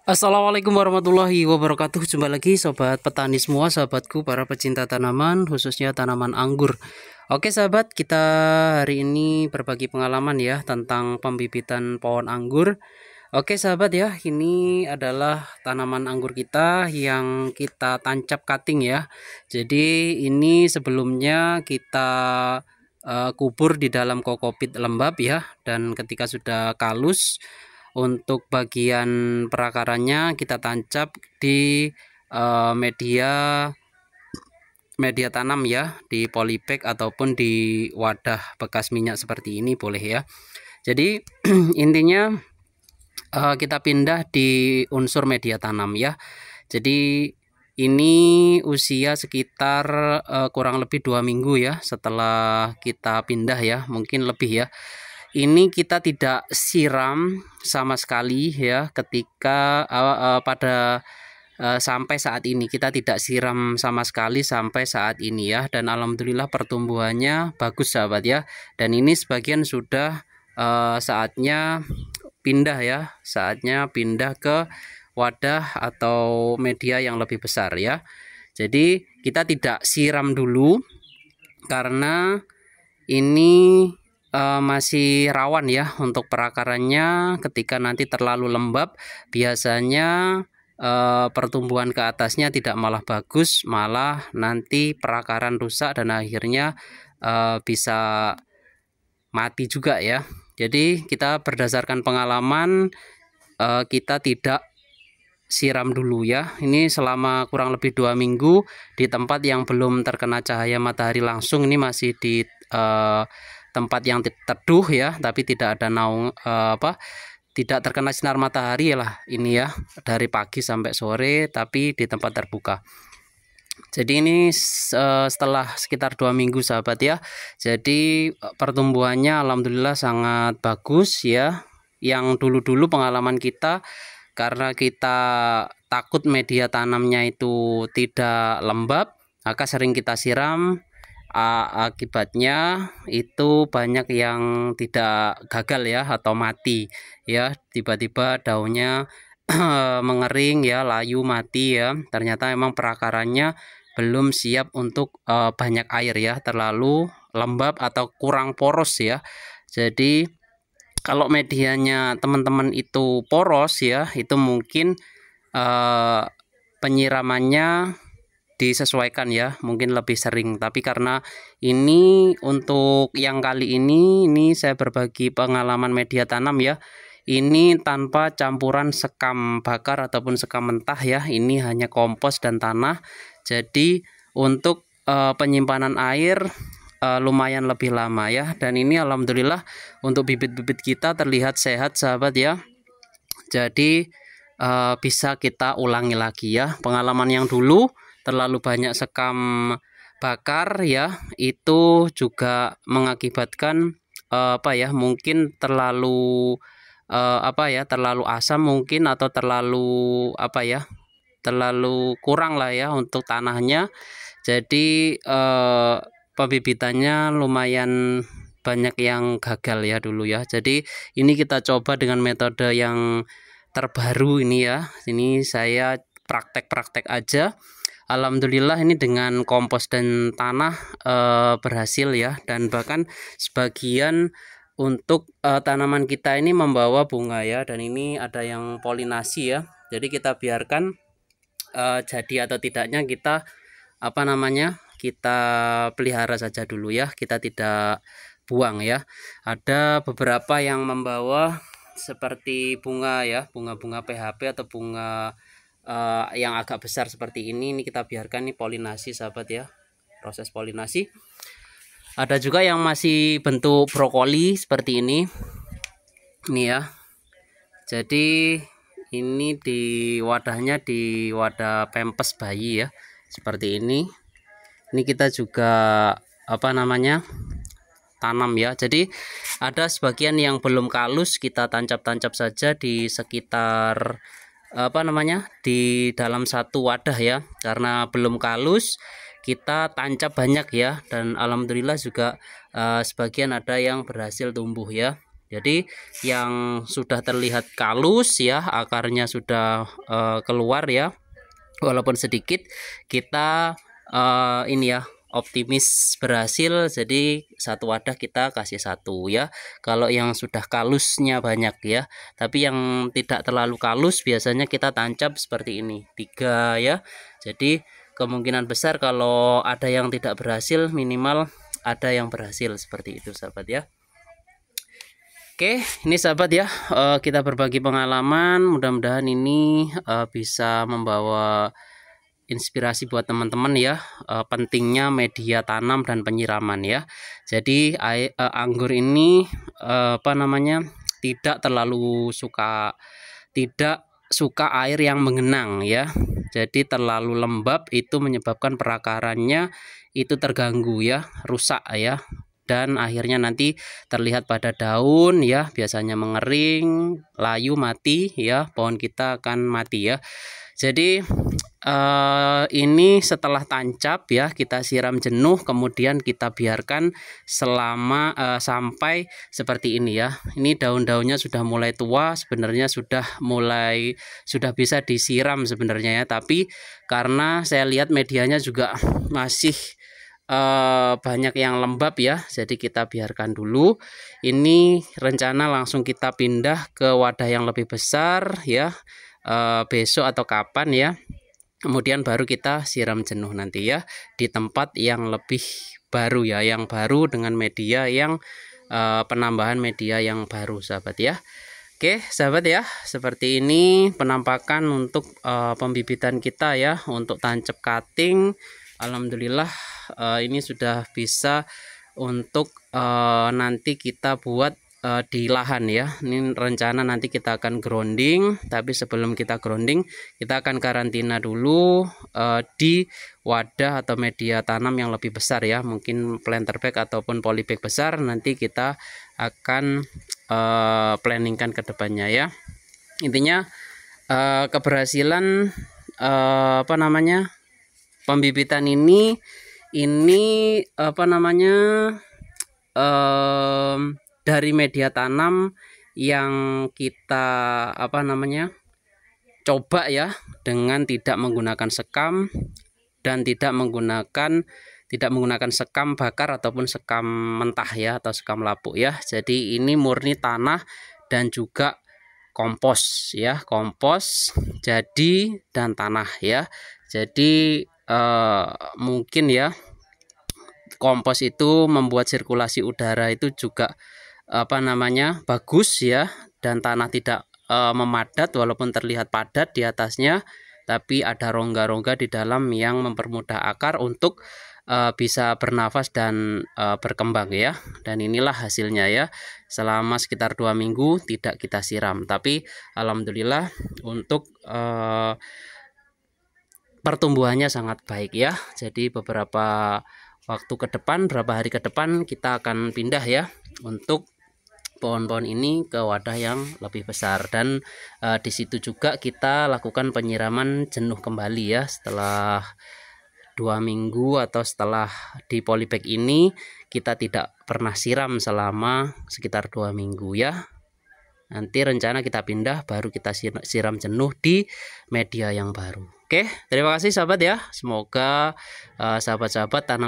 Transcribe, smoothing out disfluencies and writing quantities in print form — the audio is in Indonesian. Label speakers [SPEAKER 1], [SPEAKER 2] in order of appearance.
[SPEAKER 1] Assalamualaikum warahmatullahi wabarakatuh. Jumpa lagi sobat petani semua, sahabatku para pecinta tanaman, khususnya tanaman anggur. Oke sahabat, kita hari ini berbagi pengalaman ya tentang pembibitan pohon anggur. Oke sahabat ya, ini adalah tanaman anggur kita yang kita tancap cutting ya. Jadi ini sebelumnya kita kubur di dalam kokopit lembab ya, dan ketika sudah kalus, untuk bagian perakarannya kita tancap di media tanam ya, di polybag ataupun di wadah bekas minyak seperti ini boleh ya. Jadi intinya kita pindah di unsur media tanam ya. Jadi ini usia sekitar kurang lebih 2 minggu ya setelah kita pindah ya, mungkin lebih ya. Ini kita tidak siram sama sekali ya ketika pada sampai saat ini kita tidak siram sama sekali sampai saat ini ya, dan alhamdulillah pertumbuhannya bagus sahabat ya. Dan ini sebagian sudah saatnya pindah ya, saatnya pindah ke wadah atau media yang lebih besar ya. Jadi kita tidak siram dulu karena ini masih rawan ya untuk perakarannya. Ketika nanti terlalu lembab, biasanya pertumbuhan ke atasnya tidak malah bagus, malah nanti perakaran rusak dan akhirnya bisa mati juga ya. Jadi kita berdasarkan pengalaman kita tidak siram dulu ya. Ini selama kurang lebih 2 minggu di tempat yang belum terkena cahaya matahari langsung. Ini masih di tempat yang teduh ya, tapi tidak ada tidak terkena sinar matahari lah ini ya, dari pagi sampai sore, tapi di tempat terbuka. Jadi ini setelah sekitar 2 minggu sahabat ya. Jadi pertumbuhannya alhamdulillah sangat bagus ya. Yang dulu-dulu pengalaman kita, karena kita takut media tanamnya itu tidak lembab, maka sering kita siram. Akibatnya itu banyak yang tidak gagal ya atau mati ya, tiba-tiba daunnya mengering ya, layu mati ya. Ternyata memang perakarannya belum siap untuk banyak air ya, terlalu lembab atau kurang poros ya. Jadi kalau medianya teman-teman itu poros ya, itu mungkin penyiramannya disesuaikan ya, mungkin lebih sering. Tapi karena ini untuk yang kali ini saya berbagi pengalaman media tanam ya, ini tanpa campuran sekam bakar ataupun sekam mentah ya, ini hanya kompos dan tanah. Jadi untuk penyimpanan air lumayan lebih lama ya. Dan ini alhamdulillah untuk bibit-bibit kita terlihat sehat sahabat ya. Jadi bisa kita ulangi lagi ya. Pengalaman yang dulu terlalu banyak sekam bakar ya, itu juga mengakibatkan mungkin terlalu terlalu asam mungkin, atau terlalu terlalu kurang lah ya untuk tanahnya. Jadi pembibitannya lumayan banyak yang gagal ya dulu ya. Jadi ini kita coba dengan metode yang terbaru ini ya. Ini saya praktek-praktek aja. Alhamdulillah ini dengan kompos dan tanah berhasil ya, dan bahkan sebagian untuk tanaman kita ini membawa bunga ya, dan ini ada yang polinasi ya. Jadi kita biarkan jadi atau tidaknya kita kita pelihara saja dulu ya, kita tidak buang ya. Ada beberapa yang membawa seperti bunga ya, bunga-bunga PHP atau bunga yang agak besar seperti ini kita biarkan nih polinasi sahabat ya, proses polinasi. Ada juga yang masih bentuk brokoli seperti ini ya. Jadi ini di wadahnya, di wadah pempes bayi ya, seperti ini. Ini kita juga tanam ya. Jadi ada sebagian yang belum kalus, kita tancap-tancap saja di sekitar di dalam satu wadah ya. Karena belum kalus kita tancap banyak ya, dan alhamdulillah juga sebagian ada yang berhasil tumbuh ya. Jadi yang sudah terlihat kalus ya, akarnya sudah keluar ya, walaupun sedikit, kita ini ya optimis berhasil. Jadi satu wadah kita kasih satu ya. Kalau yang sudah kalusnya banyak ya, tapi yang tidak terlalu kalus biasanya kita tancap seperti ini 3 ya. Jadi kemungkinan besar kalau ada yang tidak berhasil, minimal ada yang berhasil, seperti itu sahabat ya. Oke, ini sahabat ya, kita berbagi pengalaman. Mudah-mudahan ini bisa membawa inspirasi buat teman-teman ya, pentingnya media tanam dan penyiraman ya. Jadi anggur ini tidak terlalu suka air yang mengenang ya. Jadi terlalu lembab itu menyebabkan perakarannya itu terganggu ya, rusak ya, dan akhirnya nanti terlihat pada daun ya, biasanya mengering, layu, mati ya, pohon kita akan mati ya. Jadi ini setelah tancap ya, kita siram jenuh, kemudian kita biarkan selama sampai seperti ini ya. Ini daun-daunnya sudah mulai tua, sebenarnya sudah bisa disiram sebenarnya ya, tapi karena saya lihat medianya juga masih banyak yang lembab ya, jadi kita biarkan dulu. Ini rencana langsung kita pindah ke wadah yang lebih besar ya, besok atau kapan ya. Kemudian baru kita siram jenuh nanti ya, di tempat yang lebih baru ya, yang baru dengan media yang penambahan media yang baru sahabat ya. Oke sahabat ya, seperti ini penampakan untuk pembibitan kita ya, untuk tancap cutting. Alhamdulillah ini sudah bisa untuk nanti kita buat di lahan ya. Ini rencana nanti kita akan grounding, tapi sebelum kita grounding kita akan karantina dulu di wadah atau media tanam yang lebih besar ya, mungkin planter bag ataupun polybag besar. Nanti kita akan planningkan ke depannya ya. Intinya keberhasilan pembibitan ini dari media tanam yang kita coba ya, dengan tidak menggunakan sekam dan tidak menggunakan sekam bakar ataupun sekam mentah ya, atau sekam lapuk ya. Jadi ini murni tanah dan juga kompos ya, kompos jadi dan tanah ya. Jadi mungkin ya, kompos itu membuat sirkulasi udara itu juga bagus ya, dan tanah tidak memadat, walaupun terlihat padat di atasnya, tapi ada rongga-rongga di dalam yang mempermudah akar untuk bisa bernafas dan berkembang ya. Dan inilah hasilnya ya, selama sekitar 2 minggu tidak kita siram, tapi alhamdulillah untuk pertumbuhannya sangat baik ya. Jadi beberapa waktu ke depan, beberapa hari ke depan kita akan pindah ya untuk pohon-pohon ini ke wadah yang lebih besar, dan di situ juga kita lakukan penyiraman jenuh kembali ya, setelah 2 minggu atau setelah di polybag ini kita tidak pernah siram selama sekitar 2 minggu ya. Nanti rencana kita pindah, baru kita siram jenuh di media yang baru. Oke, terima kasih sahabat ya. Semoga sahabat-sahabat tanam